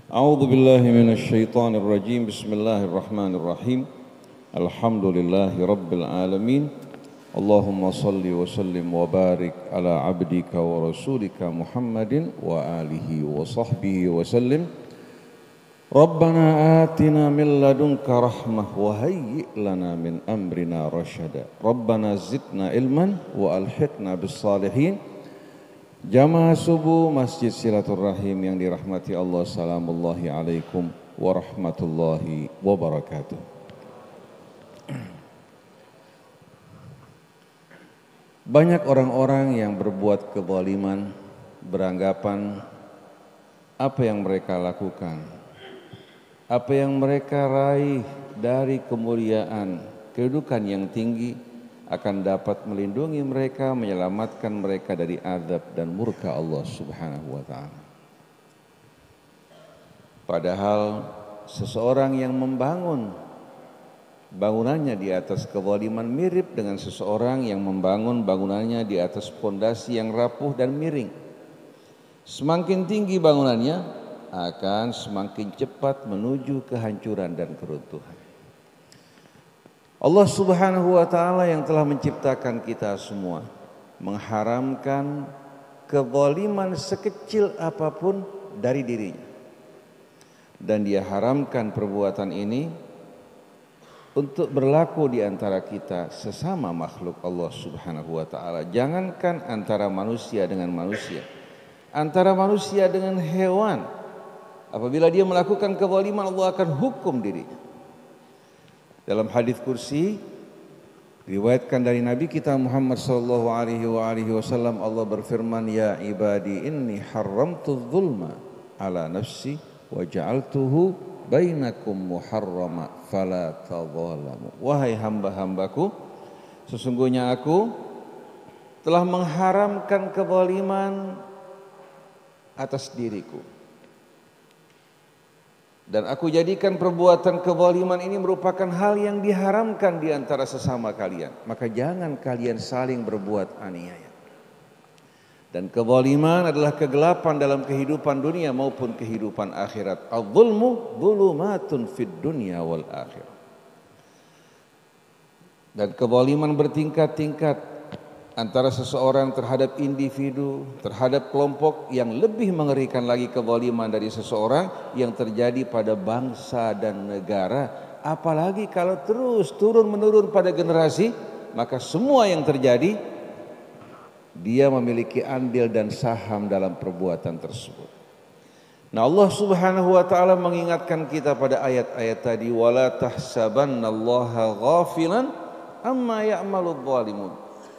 A'udzu billahi minasy syaithanir rajim. Bismillahirrahmanirrahim. Alhamdulillahi rabbil alamin. Allahumma salli wa sallim wa barik ala abdika wa rasulika Muhammadin wa alihi wa sahbihi wa sallim. Rabbana atina min ladunka rahmah wa hayyi' lana min amrina rasyada. Rabbana zidna ilman wa alhiqna bis salihin. Jamaah subuh Masjid Silaturrahim yang dirahmati Allah, salamullahi alaikum warahmatullahi wabarakatuh. Banyak orang-orang yang berbuat kezaliman beranggapan apa yang mereka lakukan, apa yang mereka raih dari kemuliaan, kedudukan yang tinggi akan dapat melindungi mereka, menyelamatkan mereka dari azab dan murka Allah Subhanahu wa taala. Padahal seseorang yang membangun bangunannya di atas kezaliman mirip dengan seseorang yang membangun bangunannya di atas pondasi yang rapuh dan miring. Semakin tinggi bangunannya akan semakin cepat menuju kehancuran dan keruntuhan. Allah Subhanahu wa taala yang telah menciptakan kita semua mengharamkan kezaliman sekecil apapun dari dirinya. Dan Dia haramkan perbuatan ini untuk berlaku di antara kita sesama makhluk Allah Subhanahu wa taala. Jangankan antara manusia dengan manusia, antara manusia dengan hewan. Apabila dia melakukan kezaliman, Allah akan hukum dirinya. Dalam hadis kursi riwayatkan dari Nabi kita Muhammad sallallahu alaihi wasallam, Allah berfirman, ya ibadi inni haramtu dzulma ala nafsi wa ja'altuhu bainakum muharrama fala tadzalamu. Wahai hamba-hambaku, sesungguhnya aku telah mengharamkan kezaliman atas diriku, dan aku jadikan perbuatan kezaliman ini merupakan hal yang diharamkan di antara sesama kalian. Maka jangan kalian saling berbuat aniaya. Dan kezaliman adalah kegelapan dalam kehidupan dunia maupun kehidupan akhirat. Adz-dzulmu dzulumatun fid dunya wal akhirah. Dan kezaliman bertingkat-tingkat antara seseorang terhadap individu, terhadap kelompok, yang lebih mengerikan lagi kezaliman dari seseorang yang terjadi pada bangsa dan negara. Apalagi kalau terus turun-menurun pada generasi, maka semua yang terjadi dia memiliki andil dan saham dalam perbuatan tersebut. Nah, Allah Subhanahu wa taala mengingatkan kita pada ayat-ayat tadi, wala tahsabannallaha ghafilan amma ya'maludz zalimun.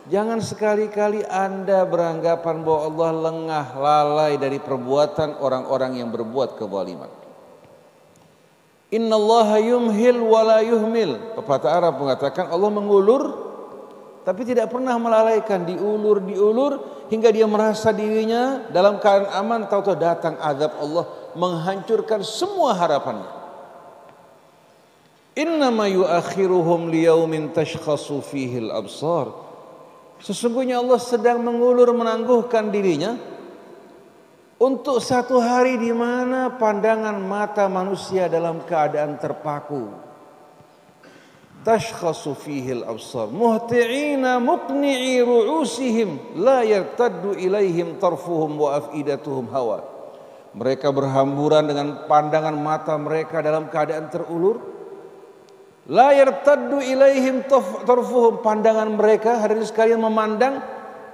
Jangan sekali-kali Anda beranggapan bahwa Allah lengah lalai dari perbuatan orang-orang yang berbuat kezaliman. Innallaha yumhil wa la yuhmil. Pepatah Arab mengatakan Allah mengulur tapi tidak pernah melalaikan, diulur hingga dia merasa dirinya dalam keadaan aman, tahu-tahu datang azab Allah menghancurkan semua harapannya. Innama yuakhiruhum liyaumin tashkhasu fihi al-absar. Sesungguhnya Allah sedang mengulur menangguhkan dirinya untuk satu hari di mana pandangan mata manusia dalam keadaan terpaku. Tashkhasu fihi al-absar muhti'ina muqni'i ru'usihim la yartaddu ilaihim tarfuhum wa afidatuhum hawa. Mereka berhamburan dengan pandangan mata mereka dalam keadaan terulur. La yartaddu ilaihim tarfuhum, pandangan mereka hadirin sekalian memandang,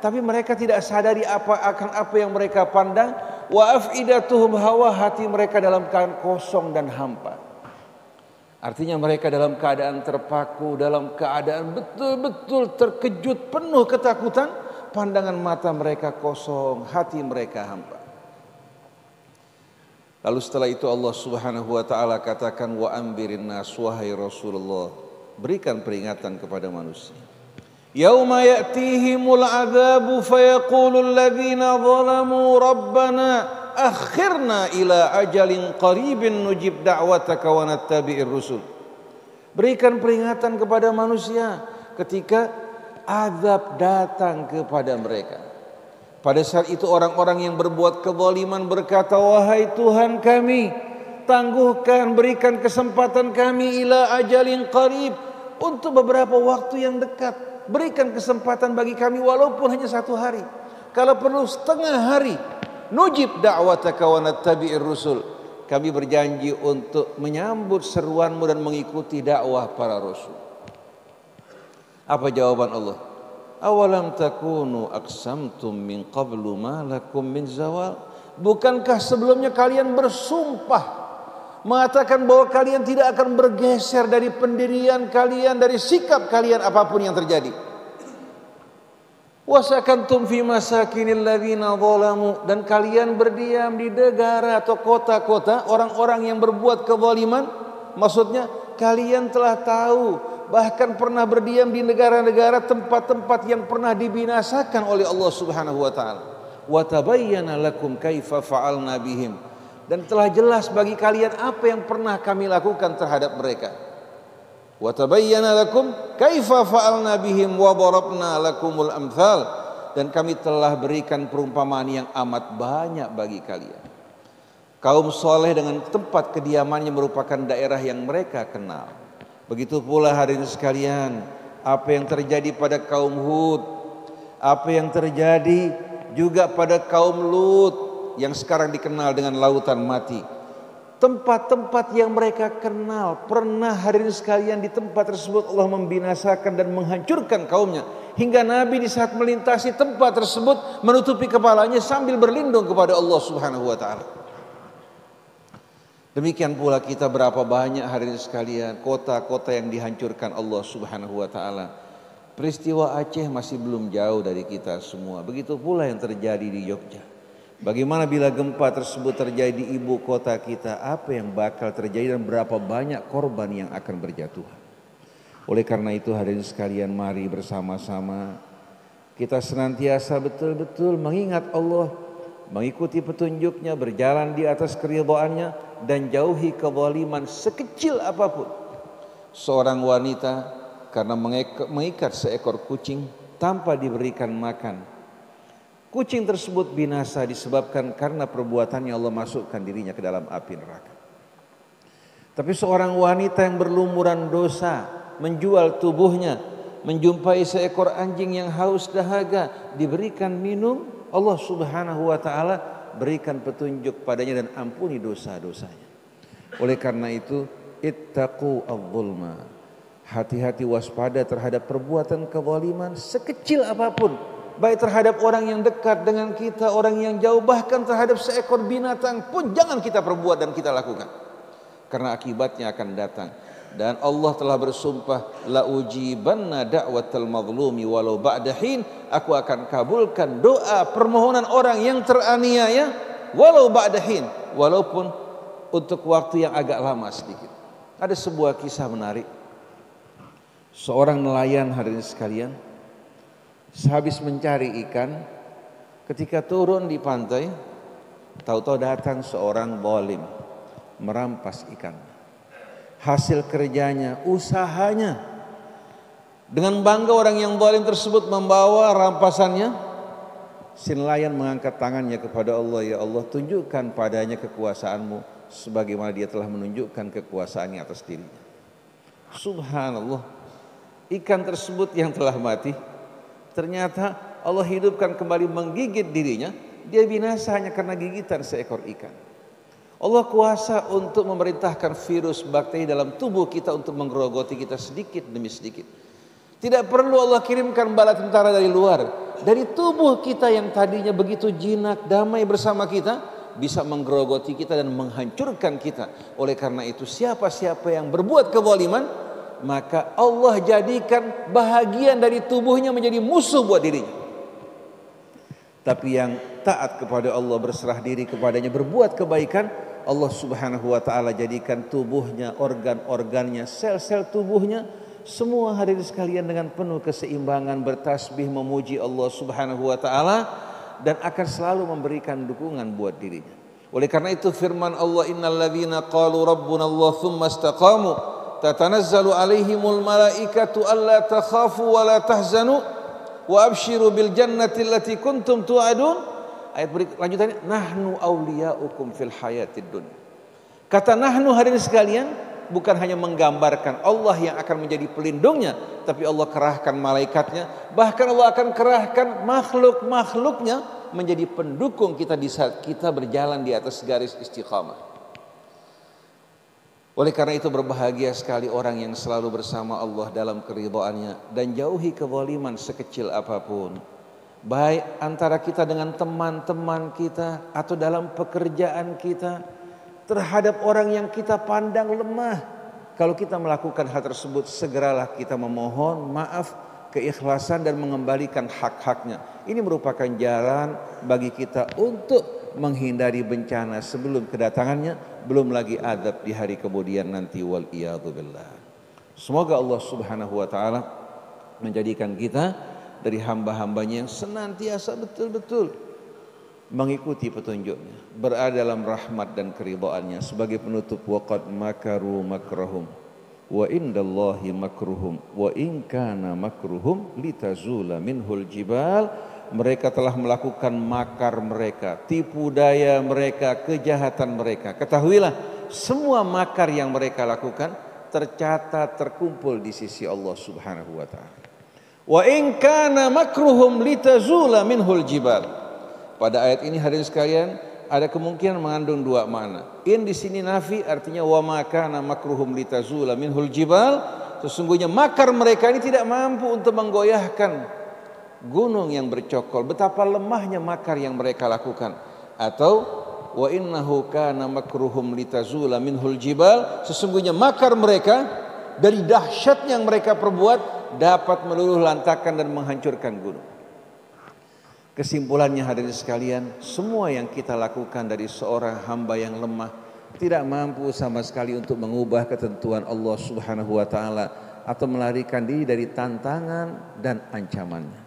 tapi mereka tidak sadari akan apa yang mereka pandang. Wa afidatuhum hawa, hati mereka dalam keadaan kosong dan hampa. Artinya mereka dalam keadaan terpaku, dalam keadaan betul-betul terkejut, penuh ketakutan. Pandangan mata mereka kosong, hati mereka hampa. Lalu setelah itu Allah Subhanahu wa taala katakan, wa ambirin nas, wahai Rasulullah, berikan peringatan kepada manusia. Yauma ya'tihimul adzabu fayaqulul ladzina zalamu rabbana akhirna ila ajalin qaribin nujib da'wataka wa nattabi'ir rusul. Berikan peringatan kepada manusia ketika azab datang kepada mereka. Pada saat itu orang-orang yang berbuat kezaliman berkata, wahai Tuhan kami, tangguhkan, berikan kesempatan kami ila ajalin qarib, untuk beberapa waktu yang dekat. Berikan kesempatan bagi kami walaupun hanya 1 hari, kalau perlu setengah hari. Nujib da'wataka wa nattabi'ir rusul, kami berjanji untuk menyambut seruanmu dan mengikuti dakwah para rasul. Apa jawaban Allah? Awalam takunu aqsamtum min qablu ma lakum min zawal. Bukankah sebelumnya kalian bersumpah mengatakan bahwa kalian tidak akan bergeser dari pendirian kalian, dari sikap kalian apapun yang terjadi. Wasakantum fi masakinil ladzina zalamu, dan kalian berdiam di negara atau kota-kota orang-orang yang berbuat kezaliman. Maksudnya kalian telah tahu, bahkan pernah berdiam di negara-negara tempat-tempat yang pernah dibinasakan oleh Allah Subhanahu wa taala. Wa tabayyana lakum kaifa fa'alna bihim, dan telah jelas bagi kalian apa yang pernah kami lakukan terhadap mereka. Wa tabayyana lakum kaifa fa'alna bihim wa darabna lakumul amthal, dan kami telah berikan perumpamaan yang amat banyak bagi kalian. Kaum soleh dengan tempat kediamannya merupakan daerah yang mereka kenal. Begitu pula hadirin sekalian, apa yang terjadi pada kaum Hud, apa yang terjadi juga pada kaum Lut yang sekarang dikenal dengan lautan mati. Tempat-tempat yang mereka kenal, pernah hadirin sekalian di tempat tersebut Allah membinasakan dan menghancurkan kaumnya, hingga Nabi di saat melintasi tempat tersebut menutupi kepalanya sambil berlindung kepada Allah Subhanahu wa taala. Demikian pula kita, berapa banyak hadirin sekalian kota-kota yang dihancurkan Allah Subhanahu wa taala. Peristiwa Aceh masih belum jauh dari kita semua. Begitu pula yang terjadi di Jogja. Bagaimana bila gempa tersebut terjadi di ibu kota kita? Apa yang bakal terjadi dan berapa banyak korban yang akan berjatuhan? Oleh karena itu hadirin sekalian, mari bersama-sama kita senantiasa betul-betul mengingat Allah, mengikuti petunjuknya, berjalan di atas keridhaannya, dan jauhi kezaliman sekecil apapun. Seorang wanita karena mengikat seekor kucing tanpa diberikan makan, kucing tersebut binasa disebabkan karena perbuatannya Allah masukkan dirinya ke dalam api neraka. Tapi seorang wanita yang berlumuran dosa menjual tubuhnya, menjumpai seekor anjing yang haus dahaga, diberikan minum, Allah Subhanahu wa taala berikan petunjuk padanya dan ampuni dosa-dosanya. Oleh karena itu, ittaqu adz-zulma. Hati-hati, waspada terhadap perbuatan kezaliman sekecil apapun, baik terhadap orang yang dekat dengan kita, orang yang jauh, bahkan terhadap seekor binatang pun jangan kita perbuat dan kita lakukan, karena akibatnya akan datang. Dan Allah telah bersumpah, la ujibanna da'watal mazlumi walau ba'da hin, aku akan kabulkan doa permohonan orang yang teraniaya walau ba'da hin, walaupun untuk waktu yang agak lama sedikit. Ada sebuah kisah menarik. Seorang nelayan hadirin sekalian, sehabis mencari ikan, ketika turun di pantai, tahu-tahu datang seorang zalim merampas ikan. Hasil kerjanya, usahanya. Dengan bangga orang yang zalim tersebut membawa rampasannya. Si nelayan mengangkat tangannya kepada Allah, ya Allah, tunjukkan padanya kekuasaanmu sebagaimana dia telah menunjukkan kekuasaannya atas dirinya. Subhanallah, ikan tersebut yang telah mati, ternyata Allah hidupkan kembali menggigit dirinya. Dia binasa hanya karena gigitan seekor ikan. Allah kuasa untuk memerintahkan virus, bakteri dalam tubuh kita untuk menggerogoti kita sedikit demi sedikit. Tidak perlu Allah kirimkan bala tentara dari luar. Dari tubuh kita yang tadinya begitu jinak, damai bersama kita, bisa menggerogoti kita dan menghancurkan kita. Oleh karena itu, siapa-siapa yang berbuat kezaliman, maka Allah jadikan bahagian dari tubuhnya menjadi musuh buat dirinya. Tapi yang taat kepada Allah, berserah diri kepadanya, berbuat kebaikan, Allah Subhanahu wa taala jadikan tubuhnya, organ-organnya, sel-sel tubuhnya, semua hadirin sekalian dengan penuh keseimbangan, bertasbih memuji Allah Subhanahu wa taala, dan akan selalu memberikan dukungan buat dirinya. Oleh karena itu firman Allah, innal ladzina qalu rabbuna Allah tsumma istaqamu tatanazzalu alaihimul malaikatu alla takhafu wa la tahzanu wa abshiru bil jannati allati kuntum tu'adun. Ayat lanjutannya, nahnu awliyaukum fil hayatid dunya. Kata nahnu hadirin sekalian bukan hanya menggambarkan Allah yang akan menjadi pelindungnya, tapi Allah kerahkan malaikatnya, bahkan Allah akan kerahkan makhluk-makhluknya menjadi pendukung kita di saat kita berjalan di atas garis istiqamah. Oleh karena itu berbahagia sekali orang yang selalu bersama Allah dalam keridhaannya dan jauhi kezaliman sekecil apapun. Baik antara kita dengan teman-teman kita atau dalam pekerjaan kita, terhadap orang yang kita pandang lemah. Kalau kita melakukan hal tersebut, segeralah kita memohon maaf, keikhlasan dan mengembalikan hak-haknya. Ini merupakan jalan bagi kita untuk menghindari bencana sebelum kedatangannya, belum lagi adab di hari kemudian nanti, wal iyadzu billah. Semoga Allah Subhanahu wa taala menjadikan kita dari hamba-hambanya yang senantiasa betul-betul mengikuti petunjuknya, berada dalam rahmat dan keridhaannya. Sebagai penutup, waqad makaru makrahum wa indallahi makruhum wa in kana makruhum litazula minhul jibal. Mereka telah melakukan makar mereka, tipu daya mereka, kejahatan mereka. Ketahuilah, semua makar yang mereka lakukan tercatat, terkumpul di sisi Allah Subhanahu wa taala. Wa in kana makruhum litazula minhul jibal. Pada ayat ini hadirin sekalian ada kemungkinan mengandung dua makna. In di sini nafi, artinya wa ma kana makruhum litazula minhul jibal. Sesungguhnya makar mereka ini tidak mampu untuk menggoyahkan gunung yang bercokol. Betapa lemahnya makar yang mereka lakukan. Atau wa innahu kana makruhum litazula minhul jibal. Sesungguhnya makar mereka dari dahsyat yang mereka perbuat dapat meluluh lantakan dan menghancurkan gunung. Kesimpulannya hadirin sekalian, semua yang kita lakukan dari seorang hamba yang lemah tidak mampu sama sekali untuk mengubah ketentuan Allah Subhanahu wa taala atau melarikan diri dari tantangan dan ancamannya.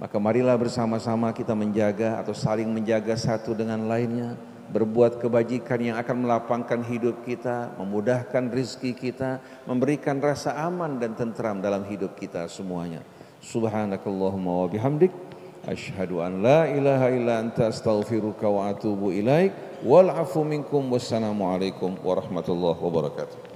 Maka marilah bersama-sama kita menjaga atau saling menjaga satu dengan lainnya, berbuat kebajikan yang akan melapangkan hidup kita, memudahkan rizki kita, memberikan rasa aman dan tentram dalam hidup kita semuanya. Subhanakallahumma wa bihamdik, asyhadu an la ilaha illa anta astaghfiruka wa atubu ilaik. Wal afu minkum, wassalamu alaikum warahmatullahi wabarakatuh.